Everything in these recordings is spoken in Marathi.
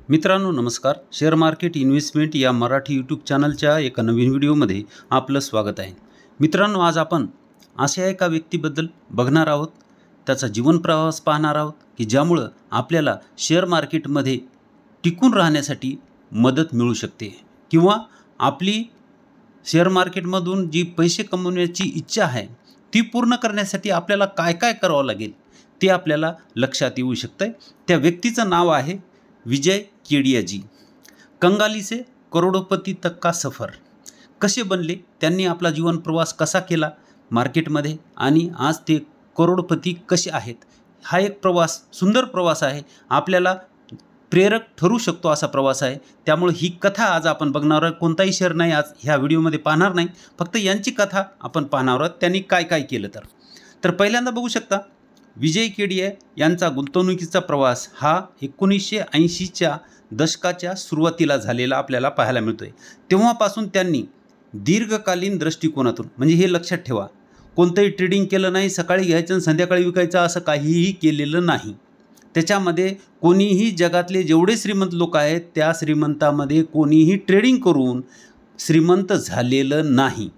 मित्रांनो नमस्कार. शेअर मार्केट इन्व्हेस्टमेंट या मराठी यूट्यूब चॅनलच्या एका नवीन व्हिडिओमध्ये आपलं स्वागत आहे. मित्रांनो आज आपण अशा एका व्यक्तीबद्दल बघणार आहोत, त्याचा जीवन प्रवास पाहणार आहोत की ज्यामुळं आपल्याला शेअर मार्केटमध्ये टिकून राहण्यासाठी मदत मिळू शकते किंवा आपली शेअर मार्केटमधून जी पैसे कमवण्याची इच्छा आहे ती पूर्ण करण्यासाठी आपल्याला काय काय करावं लागेल ते आपल्याला लक्षात येऊ शकतं. त्या व्यक्तीचं नाव आहे विजय केडिया जी. कंगाली से करोडोपती तक का सफ़र. कसे बनले, त्यांनी आपला जीवन प्रवास कसा केला मार्केटमध्ये आणि आज ते करोडपती कसे आहेत, हा एक प्रवास सुंदर प्रवास आहे, आपल्याला प्रेरक ठरू शकतो असा प्रवास आहे. त्यामुळे ही कथा आज आपण बघणार आहोत. कोणताही शेअर नाही आज ह्या व्हिडिओमध्ये पाहणार नाही, फक्त यांची कथा आपण पाहणार आहोत, त्यांनी काय काय केलं. तर पहिल्यांदा बघू शकता विजय केडिया यांचा गुंतवणुकीचा प्रवास हा 1980च्या दशकाच्या सुरुवातीला झालेला आपल्याला पाहायला मिळतोय. तेव्हापासून त्यांनी दीर्घकालीन दृष्टिकोनातून, म्हणजे हे लक्षात ठेवा, कोणतंही ट्रेडिंग केलं नाही, सकाळी घ्यायचं आणि संध्याकाळी विकायचं असं काहीही केलेलं नाही. त्याच्यामध्ये कोणीही जगातले जेवढे श्रीमंत लोक आहेत त्या श्रीमंतामध्ये कोणीही ट्रेडिंग करून श्रीमंत झालेलं नाही.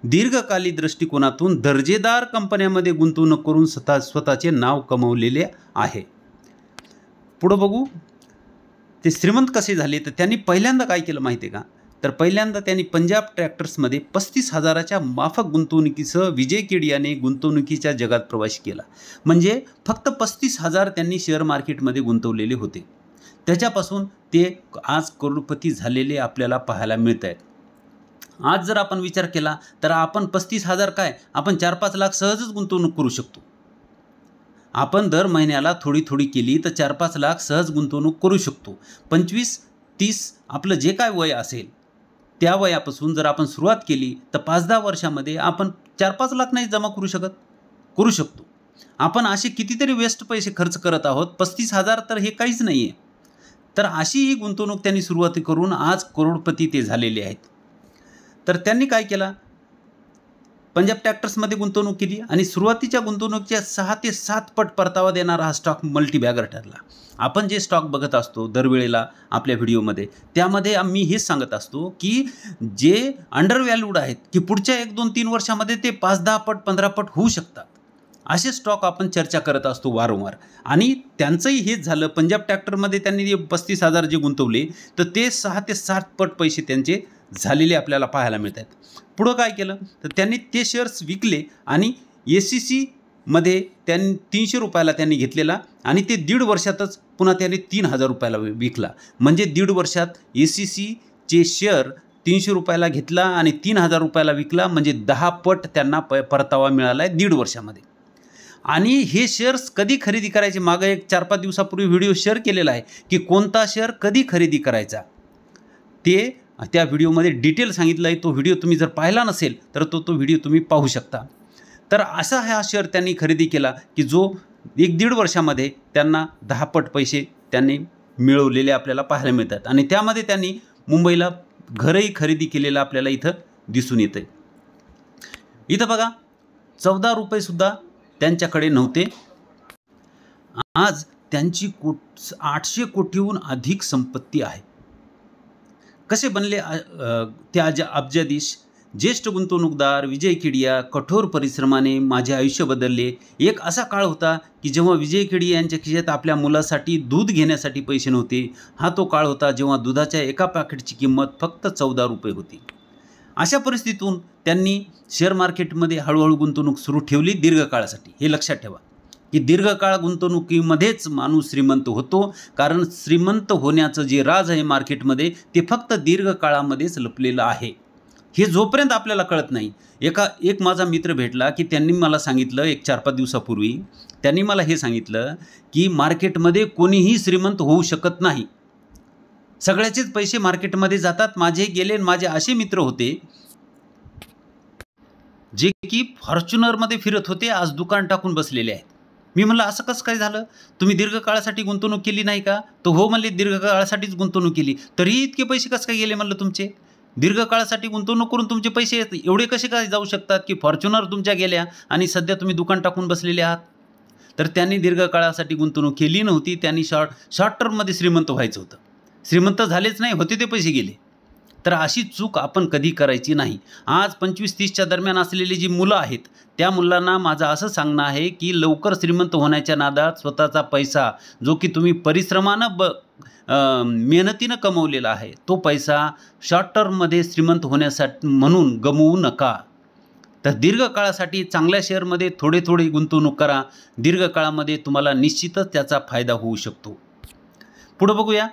दीर्घकालीन दृष्टिकोनातून दर्जेदार कंपन्यांमध्ये गुंतवणूक करून स्वतःचे नाव कमवलेले आहे. पुढं बघू ते श्रीमंत कसे झाले. तर त्यांनी पहिल्यांदा काय केलं माहिती आहे का, तर पहिल्यांदा त्यांनी पंजाब ट्रॅक्टर्समध्ये 35,000च्या माफक गुंतवणुकीसह विजय केडियाने गुंतवणुकीच्या जगात प्रवेश केला. म्हणजे फक्त 35,000 त्यांनी शेअर मार्केटमध्ये गुंतवलेले होते. त्याच्यापासून ते आज करोडपती झालेले आपल्याला पाहायला मिळत आहेत. आज जर आपण विचार केला तर आपण 35,000 काय, आपण 4-5 लाख सहजच गुंतवणूक करू शकतो. आपण दर महिन्याला थोडी थोडी केली तर 4-5 लाख सहज गुंतवणूक करू शकतो. 25-30 आपलं जे काय वय असेल त्या वयापासून जर आपण सुरुवात केली तर 5-10 वर्षामध्ये आपण 4-5 लाख नाही जमा करू शकतो. आपण असे कितीतरी वेस्ट पैसे खर्च करत आहोत. 35,000 तर हे काहीच नाही आहे. तर अशी ही गुंतवणूक त्यांनी सुरुवात करून आज करोडपती ते झालेले आहेत. तर त्यांनी काय केलं, पंजाब ट्रॅक्टर्समध्ये गुंतवणूक केली आणि सुरुवातीच्या गुंतवणुकीच्या 6 ते 7 पट परतावा देणारा हा स्टॉक मल्टीबॅगर ठरला. आपण जे स्टॉक बघत असतो दरवेळेला आपल्या व्हिडिओमध्ये, त्यामध्ये आम्ही हेच सांगत असतो की जे अंडर व्हॅल्यूड आहेत की पुढच्या 1-2-3 वर्षामध्ये ते 5-10 पट 15 पट होऊ शकतात, असे स्टॉक आपण चर्चा करत असतो वारंवार. आणि त्यांचंही हेच झालं. पंजाब ट्रॅक्टरमध्ये त्यांनी 35,000 जे गुंतवले तर ते 6 ते 7 पट पैसे त्यांचे झालेले आपल्याला पाहायला मिळत आहेत. पुढं काय केलं तर त्यांनी ते शेअर्स विकले आणि SECमध्ये त्यांनी 300 रुपयाला त्यांनी घेतलेला आणि ते 1.5 वर्षातच पुन्हा त्यांनी 3,000 रुपयाला विकला. म्हणजे 1.5 वर्षात SECचे शेअर 300 रुपयाला घेतला आणि 3,000 रुपयाला विकला. म्हणजे 10 पट त्यांना परतावा मिळाला आहे 1.5 वर्षामध्ये. आणि हे शेअर्स कधी खरेदी करायचे, मागं एक 4-5 दिवसापूर्वी व्हिडिओ शेअर केलेला आहे की कोणता शेअर कधी खरेदी करायचा, ते त्या व्हिडिओमध्ये डिटेल सांगितलं आहे. तो व्हिडिओ तुम्ही जर पाहिला नसेल तर तो व्हिडिओ तुम्ही पाहू शकता. तर असा हा शेअर त्यांनी खरेदी केला की जो 1-1.5 वर्षामध्ये त्यांना 10 पट पैसे त्यांनी मिळवलेले आपल्याला पाहायला मिळतात. आणि त्यामध्ये त्यांनी मुंबईला घरही खरेदी केलेलं आपल्याला इथं दिसून येतं. इथं बघा 14 रुपयेसुद्धा त्यांच्याकडे नव्हते. आज त्यांची 800 कोटीहून अधिक संपत्ती आहे. कसे बनले ते अब्जाधीश. ज्येष्ठ गुंतवणूकदार विजय केडिया. कठोर परिश्रमाने माझे आयुष्य बदलले. एक असा काळ होता की जेव्हा विजय केडिया यांच्या खिशात आपल्या मुलासाठी दूध घेण्यासाठी पैसे नव्हते. हा तो काळ होता जेव्हा दुधाच्या एका पॅकेटची किंमत फक्त 14 रुपये होती. अशा परिस्थितीतून त्यांनी शेअर मार्केटमध्ये हळूहळू गुंतवणूक सुरू ठेवली दीर्घकाळासाठी. हे लक्षात ठेवा की दीर्घकाळ गुंतवणुकीमध्येच माणूस श्रीमंत होतो. कारण श्रीमंत होण्याचं जे राज आहे मार्केटमध्ये ते फक्त दीर्घकाळामध्येच लपलेलं आहे. हे जोपर्यंत आपल्याला कळत नाही. एक माझा मित्र भेटला की त्यांनी मला सांगितलं, एक 4-5 दिवसापूर्वी त्यांनी मला हे सांगितलं की मार्केटमध्ये कोणीही श्रीमंत होऊ शकत नाही, सगळ्याचेच पैसे मार्केटमध्ये जातात. माझे गेले, माझे असे मित्र होते जे की फॉर्च्युनरमध्ये फिरत होते, आज दुकान टाकून बसलेले आहेत. मी म्हणलं असं कसं काय झालं, तुम्ही दीर्घकाळासाठी गुंतवणूक केली नाही का? तो हो म्हणले, दीर्घकाळासाठीच गुंतवणूक केली. तरीही इतके पैसे कसं काय गेले म्हणलं तुमचे? दीर्घकाळासाठी गुंतवणूक करून तुमचे पैसे एवढे कसे काय जाऊ शकतात की फॉर्च्युनर तुमच्या गेल्या आणि सध्या तुम्ही दुकान टाकून बसलेले आहात? तर त्यांनी दीर्घकाळासाठी गुंतवणूक केली नव्हती. त्यांनी शॉर्ट टर्ममध्ये श्रीमंत व्हायचं होतं. श्रीमंत झालेच नाही, होते ते पैसे गेले. तर अशी चूक आपण कधी करायची नाही. आज 25-30च्या दरम्यान असलेली जी मुलं आहेत त्या मुलांना माझं असं सांगणं आहे की लवकर श्रीमंत होण्याच्या नादात स्वतःचा पैसा जो की तुम्ही परिश्रमानं मेहनतीनं कमवलेला आहे तो पैसा शॉर्ट टर्ममध्ये श्रीमंत होण्यासाठी म्हणून गमवू नका. तर दीर्घकाळासाठी चांगल्या शेअरमध्ये थोडे थोडे गुंतवणूक करा. दीर्घकाळामध्ये तुम्हाला निश्चितच त्याचा फायदा होऊ शकतो. पुढं बघूया.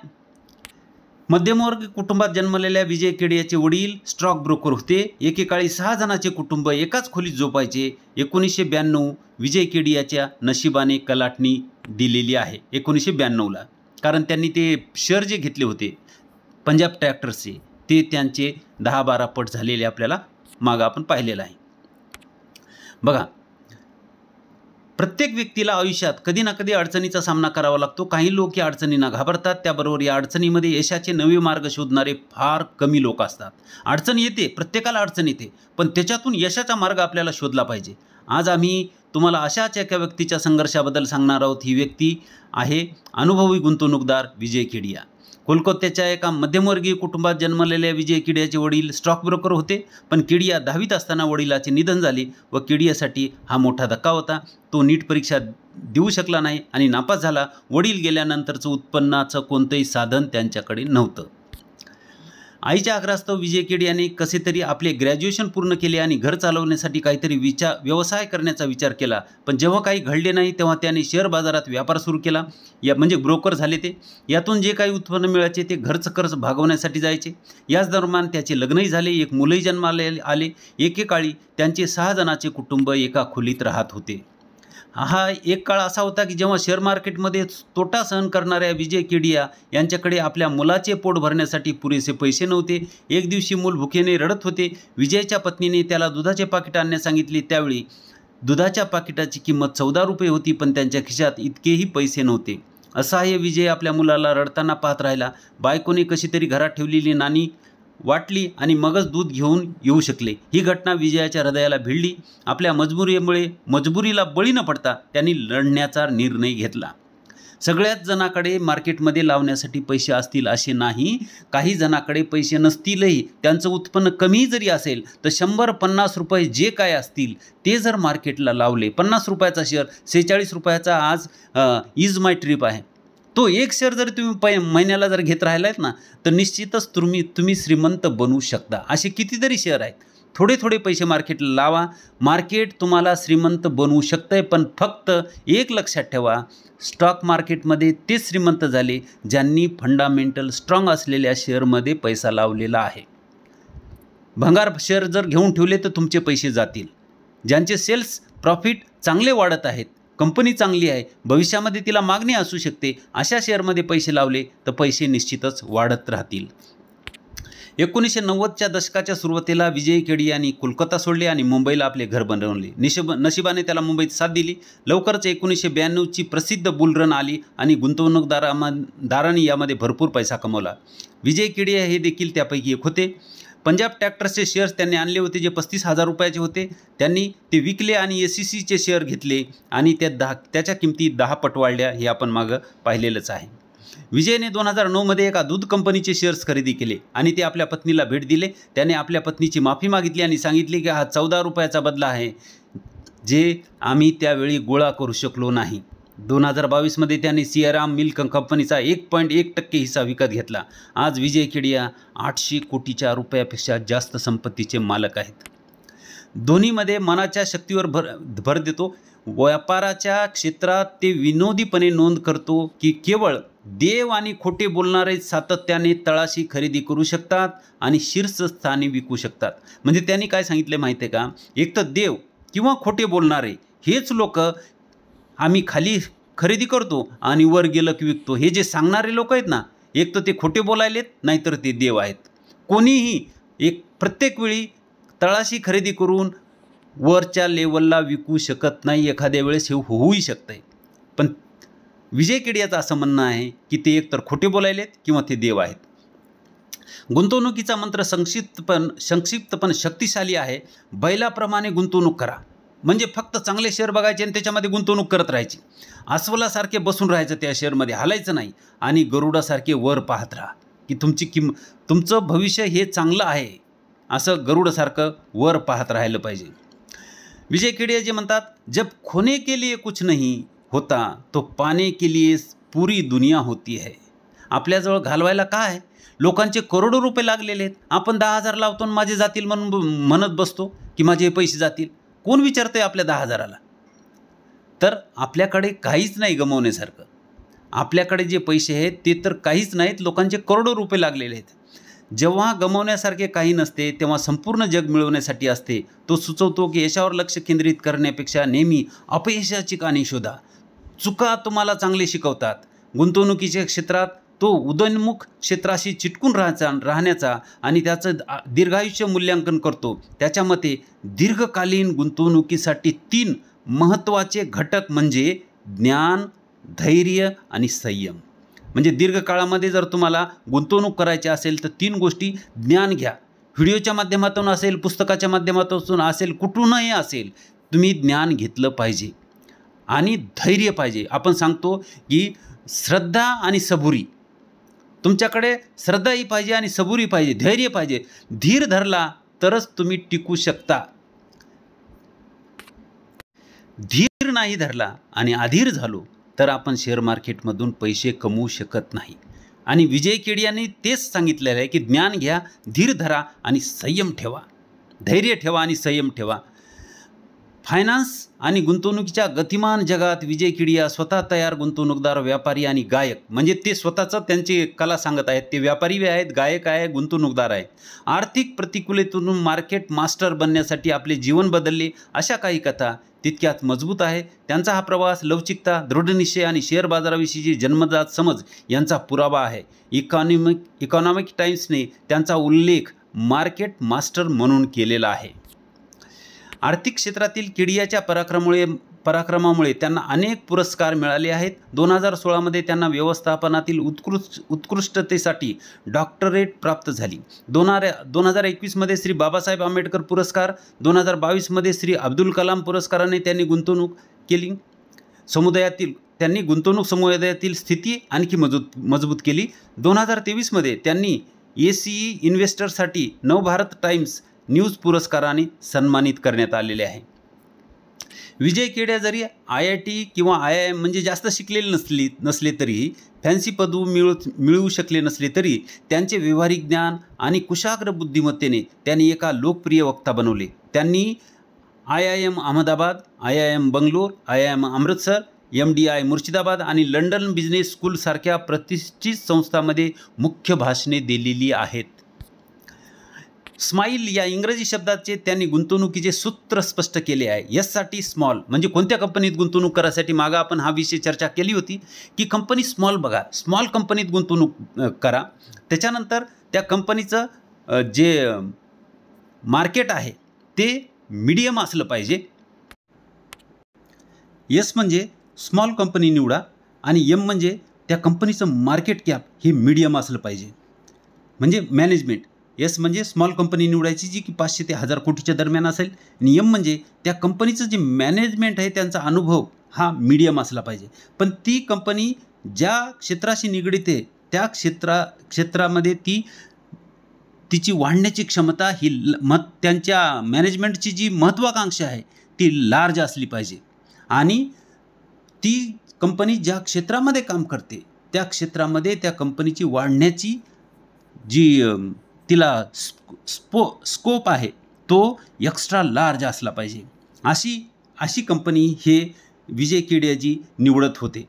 मध्यमवर्गीय कुटुंबात जन्मलेल्या विजय केडियाचे वडील स्टॉक ब्रोकर होते. एकेकाळी 6 जणांचे कुटुंब एकाच खोलीत झोपायचे. 1992 विजय केडियाच्या नशिबाने कलाटणी दिलेली आहे 1992ला. कारण त्यांनी ते शेअर जे घेतले होते पंजाब ट्रॅक्टर्सचे ते त्यांचे 10-12 पट झालेले आपल्याला मागं आपण पाहिलेलं आहे. बघा, प्रत्येक व्यक्तीला आयुष्यात कधी ना कधी अडचणीचा सामना करावा लागतो. काही लोक या अडचणींना घाबरतात. त्याबरोबर या अडचणीमध्ये यशाचे नवे मार्ग शोधणारे फार कमी लोक असतात. अडचण येते, प्रत्येकाला अडचण येते, पण त्याच्यातून यशाचा मार्ग आपल्याला शोधला पाहिजे. आज आम्ही तुम्हाला अशाच एका व्यक्तीच्या संघर्षाबद्दल सांगणार आहोत. ही व्यक्ती आहे अनुभवी गुंतवणूकदार विजय केडिया. कोलकात्याच्या एका मध्यमवर्गीय कुटुंबात जन्मलेल्या विजय केडियाचे वडील स्टॉक ब्रोकर होते. पण केडिया 10वीत असताना वडिलाचे निधन झाले व केडियासाठी हा मोठा धक्का होता. तो नीट परीक्षा देऊ शकला नाही आणि नापास झाला. वडील गेल्यानंतरचं उत्पन्नाचं कोणतंही साधन त्यांच्याकडे नव्हतं. आईच्या आग्रहास्तव विजय केडियाने कसे तरी आपले ग्रॅज्युएशन पूर्ण केले आणि घर चालवण्यासाठी काहीतरी व्यवसाय करण्याचा विचार केला. पण जेव्हा काही घडले नाही तेव्हा त्याने शेअर बाजारात व्यापार सुरू केला. म्हणजे ब्रोकर झाले ते. यातून जे काही उत्पन्न मिळायचे ते घरचं कर्ज भागवण्यासाठी जायचे. याच दरम्यान त्याचे लग्नही झाले, एक मुलंही जन्माला आले. एकेकाळी त्यांचे 6 जणांचे कुटुंब एका खोलीत राहत होते. हा एक काळ असा होता की जेव्हा शेअर मार्केटमध्ये तोटा सहन करणाऱ्या विजय केडिया यांच्याकडे आपल्या मुलाचे पोट भरण्यासाठी पुरेसे पैसे नव्हते. एक दिवशी मूल भुकेने रडत होते. विजयच्या पत्नीने त्याला दुधाचे पाकिट आणण्यास सांगितले. त्यावेळी दुधाच्या पाकिटाची किंमत 14 रुपये होती, पण त्यांच्या खिशात इतकेही पैसे नव्हते. असहाय्य विजय आपल्या मुलाला रडताना पाहत राहिला. बायकोने कशी तरी घरात ठेवलेली नाणी वाटली आणि मगच दूध घेऊन येऊ शकले. ही घटना विजयाच्या हृदयाला भिडली. आपल्या मजबुरीला बळी न पडता त्यांनी लढण्याचा निर्णय घेतला. सगळ्याच जणांकडे मार्केटमध्ये लावण्यासाठी पैसे असतील असे नाही. काही जणांकडे पैसे नसतीलही. त्यांचं उत्पन्न कमी जरी असेल तर 100-50 रुपये जे काय असतील ते जर मार्केटला लावले, 50 रुपयाचा शेअर 46 रुपयाचा आज इज माय ट्रिप आहे, तो एक शेअर जर तुम्ही महिन्याला जर घेत राहिलात ना तर निश्चितच तुम्ही श्रीमंत बनवू शकता. असे कितीतरी शेअर आहेत. थोडे थोडे पैसे मार्केटला लावा. मार्केट तुम्हाला श्रीमंत बनवू शकतंय. पण फक्त एक लक्षात ठेवा, स्टॉक मार्केटमध्ये ते श्रीमंत झाले ज्यांनी फंडामेंटल स्ट्रॉंग असलेल्या शेअरमध्ये पैसा लावलेला आहे. भंगार शेअर जर घेऊन ठेवले तर तुमचे पैसे जातील. ज्यांचे सेल्स प्रॉफिट चांगले वाढत आहेत, कंपनी चांगली आहे, भविष्यामध्ये तिला मागणी असू शकते, अशा शेअरमध्ये पैसे लावले तर पैसे निश्चितच वाढत राहतील. 1990च्या दशकाच्या सुरुवातीला विजय केडियानी कोलकाता सोडले आणि मुंबईला आपले घर बनवले. नशिबाने त्याला मुंबईत साथ दिली. लवकरच 1992ची प्रसिद्ध बुलरन आली आणि गुंतवणूकदारांनी यामध्ये भरपूर पैसा कमवला. विजय केडिया हे देखील त्यापैकी एक होते. पंजाब ट्रॅक्टर्सचे शेअर्स त्यांनी आणले होते जे 35,000 रुपयाचे होते. त्यांनी ते विकले आणि SECचे शेअर घेतले आणि त्याच्या किमती 10 पट वाढल्या. हे आपण मागं पाहिलेलंच आहे. विजयने 2009मध्ये एका दूध कंपनीचे शेअर्स खरेदी केले आणि ते आपल्या पत्नीला भेट दिले. त्याने आपल्या पत्नीची माफी मागितली आणि सांगितले की हा 14 रुपयाचा बदला आहे जे आम्ही त्यावेळी गोळा करू शकलो नाही. 2022मध्ये त्यांनी सियाराम मिल्क कंपनीचा 1.1% हिस्सा विकत घेतला. आज विजय केडिया 800 कोटीच्या रुपयापेक्षा जास्त संपत्तीचे मालक आहेत. दोन्हीमध्ये मनाच्या शक्तीवर भर देतो. व्यापाराच्या क्षेत्रात ते विनोदीपणे नोंद करतो की केवळ देव आणि खोटे बोलणारे सातत्याने तळाशी खरेदी करू शकतात आणि शीर्षस्थानी विकू शकतात. म्हणजे त्यांनी काय सांगितले माहिती आहे का, एक तर देव किंवा खोटे बोलणारे हेच लोक आम्ही खाली खरेदी करतो आणि वर गेलं की विकतो. हे जे सांगणारे लोक आहेत ना, एक तर ते खोटे बोलायलेत नाहीतर ते देव आहेत. कोणीही प्रत्येक वेळी तळाशी खरेदी करून वरच्या लेवलला विकू शकत नाही. एखाद्या वेळेस हे होऊही शकतंय. पण विजय केडियाचं असं म्हणणं आहे की ते एकतर खोटे बोलायलेत किंवा ते देव आहेत. गुंतवणुकीचा मंत्र संक्षिप्त पण शक्तिशाली आहे. बैलाप्रमाणे गुंतवणूक करा. म्हणजे फक्त चांगले शेअर बघायचे आणि त्याच्यामध्ये गुंतवणूक करत राहायची. अस्वलासारखे बसून राहायचं त्या शेअरमध्ये, हालायचं नाही आणि गरुडासारखे वर पाहत राहा. की तुमचं भविष्य हे चांगलं आहे असं गरुडसारखं वर पाहत राहिलं पाहिजे. विजय केडिया जे म्हणतात, जब खोने के लिए कुछ नहीं होता तो पाने के लिए पूरी दुनिया होती है. आपल्याजवळ घालवायला काय, लोकांचे करोडो रुपये लागलेले आहेत, आपण 10,000 लावतो आणि माझे जातील म्हणून म्हणत बसतो की माझे पैसे जातील. कोण विचारतंय आपल्या 10,000ला? तर आपल्याकडे काहीच नाही गमवण्यासारखं. आपल्याकडे जे पैसे आहेत ते तर काहीच नाहीत, लोकांचे करोडो रुपये लागलेले आहेत. जेव्हा गमवण्यासारखे काही नसते तेव्हा संपूर्ण जग मिळवण्यासाठी असते. तो सुचवतो की यशावर लक्ष केंद्रित करण्यापेक्षा नेहमी अपयशाची कहाणी शोधा. चुका तुम्हाला चांगले शिकवतात. गुंतवणुकीच्या क्षेत्रात तो उदयोन्मुख क्षेत्राशी चिटकून राहण्याचा आणि त्याचं दीर्घायुष्य मूल्यांकन करतो. त्याच्या मते दीर्घकालीन गुंतवणुकीसाठी 3 महत्त्वाचे घटक म्हणजे ज्ञान, धैर्य आणि संयम. म्हणजे दीर्घकाळामध्ये जर तुम्हाला गुंतवणूक करायची असेल तर 3 गोष्टी. ज्ञान घ्या, व्हिडिओच्या माध्यमातून असेल, पुस्तकाच्या माध्यमातून असेल, कुठूनही असेल, तुम्ही ज्ञान घेतलं पाहिजे. आणि धैर्य पाहिजे. आपण सांगतो की श्रद्धा आणि सबुरी, तुमच्याकडे श्रद्धाही पाहिजे आणि सबुरी पाहिजे, धैर्य पाहिजे. धीर धरला तरच तुम्ही टिकू शकता. धीर नाही धरला आणि अधीर झालो तर आपण शेअर मार्केटमधून पैसे कमवू शकत नाही. आणि विजय केडियाने तेच सांगितलेलं आहे की ज्ञान घ्या, धीर धरा आणि संयम ठेवा. धैर्य ठेवा आणि संयम ठेवा. फायनान्स आणि गुंतवणुकीच्या गतिमान जगात विजय केडिया स्वतः तयार गुंतवणूकदार, व्यापारी आणि गायक, म्हणजे ते स्वतःचं त्यांची कला सांगत आहेत. ते व्यापारी आहेत, गायक आहे, गुंतवणूकदार आहेत. आर्थिक प्रतिकूलतेतून मार्केट मास्टर बनण्यासाठी आपले जीवन बदलले, अशा काही कथा तितक्यात मजबूत आहे. त्यांचा हा प्रवास लवचिकता, दृढनिश्चय आणि शेअर बाजाराविषयीची जन्मजात समज यांचा पुरावा आहे. इकॉनॉमिक टाइम्सने त्यांचा उल्लेख मार्केट मास्टर म्हणून केलेला आहे. आर्थिक क्षेत्रातील केडियाच्या पराक्रमामुळे त्यांना अनेक पुरस्कार मिळाले आहेत. 2016 त्यांना व्यवस्थापनातील उत्कृष्टतेसाठी डॉक्टरेट प्राप्त झाली. 2021 श्री बाबासाहेब आंबेडकर पुरस्कार, 2022 श्री अब्दुल कलाम पुरस्काराने त्यांनी गुंतवणूक समुदायातील स्थिती आणखी मजबूत केली. 2023 त्यांनी ACE इन्व्हेस्टरसाठी नवभारत टाइम्स न्यूज पुरस्काराने सन्मानित करण्यात आलेले आहे. विजय केडिया जरी IIT किंवा IIM म्हणजे जास्त शिकलेले नसले तरी, फॅन्सी पदवी मिळवू शकले नसले तरी, त्यांचे व्यावहारिक ज्ञान आणि कुशाग्र बुद्धिमत्तेने त्यांनी एका लोकप्रिय वक्ता बनवले. त्यांनी IIM Ahmedabad, IIM Bangalore, IIM Amritsar, MDI Murshidabad आणि लंडन बिझनेस स्कूल सारख्या प्रतिष्ठित संस्थांमध्ये मुख्य भाषणे दिलेली आहेत. स्माईल या इंग्रजी शब्दाचे त्यांनी गुंतवणुकीचे सूत्र स्पष्ट केले आहे. यासाठी स्मॉल म्हणजे कोणत्या कंपनीत गुंतवणूक करायसाठी मागं आपण हा विषय चर्चा केली होती की कंपनी स्मॉल बघा, स्मॉल कंपनीत गुंतवणूक करा. त्याच्यानंतर त्या कंपनीचं जे मार्केट आहे ते मीडियम असलं पाहिजे. एस म्हणजे स्मॉल कंपनी निवडा आणि M म्हणजे त्या कंपनीचं मार्केट कॅप हे मीडियम असलं पाहिजे. म्हणजे मॅनेजमेंट. एस म्हणजे स्मॉल कंपनी निवडायची जी की 500 ते 1000 कोटीच्या दरम्यान असेल. आणि M म्हणजे त्या कंपनीचं जे मॅनेजमेंट आहे त्यांचा अनुभव हा मीडियम असला पाहिजे. पण ती कंपनी ज्या क्षेत्राशी निगडीत आहे त्या क्षेत्रामध्ये तिची वाढण्याची क्षमता ही त्यांच्या मॅनेजमेंटची जी महत्त्वाकांक्षा आहे ती लार्ज असली पाहिजे. आणि ती कंपनी ज्या क्षेत्रामध्ये काम करते त्या क्षेत्रामध्ये त्या कंपनीची वाढण्याची जी तिला स्कोप आहे तो एक्स्ट्रा लार्ज असला पाहिजे. अशी कंपनी हे विजय केडियाजी निवडत होते.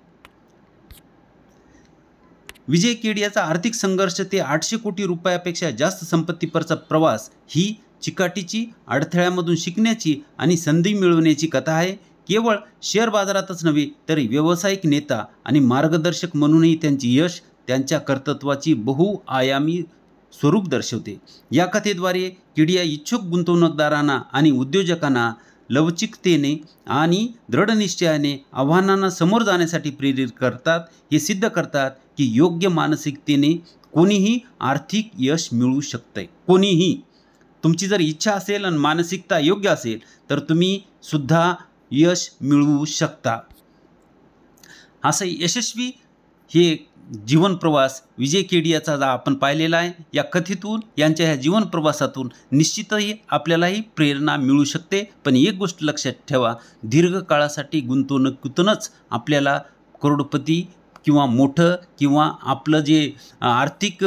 विजय केडियाचा आर्थिक संघर्ष ते 800 कोटी रुपयापेक्षा जास्त संपत्तीपरचा प्रवास ही चिकाटीची, अडथळ्यामधून शिकण्याची आणि संधी मिळवण्याची कथा आहे. केवळ शेअर बाजारातच नव्हे तर व्यावसायिक नेता आणि मार्गदर्शक म्हणूनही त्यांचे यश त्यांच्या कर्तृत्वाची बहुआयामी स्वरूप दर्शवते. या कथेद्वारे केडिया इच्छुक गुंतवणूकदारांना आणि उद्योजकांना लवचिकतेने आणि दृढनिश्चयाने आव्हानांना समोर जाण्यासाठी प्रेरित करतात. हे सिद्ध करतात की योग्य मानसिकतेने कोणीही आर्थिक यश मिळवू शकते. कोणीही. तुमची जर इच्छा असेल आणि मानसिकता योग्य असेल तर तुम्ही सुद्धा यश मिळवू शकता. असं यशस्वी हे जीवन प्रवास विजय केडियाचा जा आपण पाहिलेला आहे। या कथेतून यांच्या ह्या जीवन प्रवासातून निश्चितही आपल्यालाही प्रेरणा मिळू शकते। पण एक गोष्ट लक्षात ठेवा, दीर्घकाळासाठी गुंतवणुकीतूनच आपल्याला करोडपती किंवा मोठं किंवा आपलं जे आर्थिक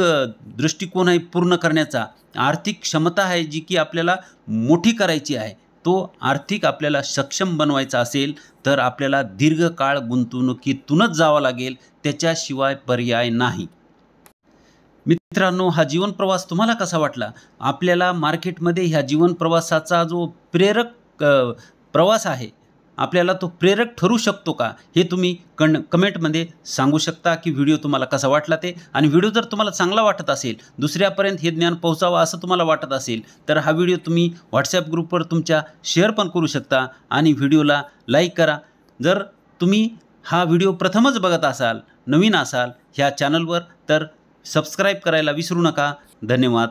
दृष्टिकोन आहे पूर्ण करण्याचा, आर्थिक क्षमता आहे जी की आपल्याला मोठी करायची आहे, तो आर्थिक आपल्याला सक्षम बनवायचा असेल तर आपल्याला दीर्घकाळ गुंतवणुकीतूनच जावं लागेल, त्याच्याशिवाय पर्याय नाही। मित्रांनो, हा जीवन प्रवास तुम्हाला कसा वाटला? आपल्याला मार्केटमध्ये ह्या जीवन प्रवासाचा जो प्रेरक प्रवास आहे, आपल्याला तो प्रेरक ठरू शकतो का, हे तुम्ही कमेंटमध्ये सांगू शकता की व्हिडिओ तुम्हाला कसा वाटला ते। आणि व्हिडिओ जर तुम्हाला चांगला वाटत असेल, दुसऱ्यापर्यंत हे ज्ञान पोहोचावं असं तुम्हाला वाटत असेल, तर हा व्हिडिओ तुम्ही व्हॉट्सॲप ग्रुपवर तुमच्या शेअर पण करू शकता आणि व्हिडिओला लाईक करा। जर तुम्ही हा व्हिडिओ प्रथमच बघत असाल, नवीन असाल ह्या चॅनलवर, तर सबस्क्राईब करायला विसरू नका। धन्यवाद।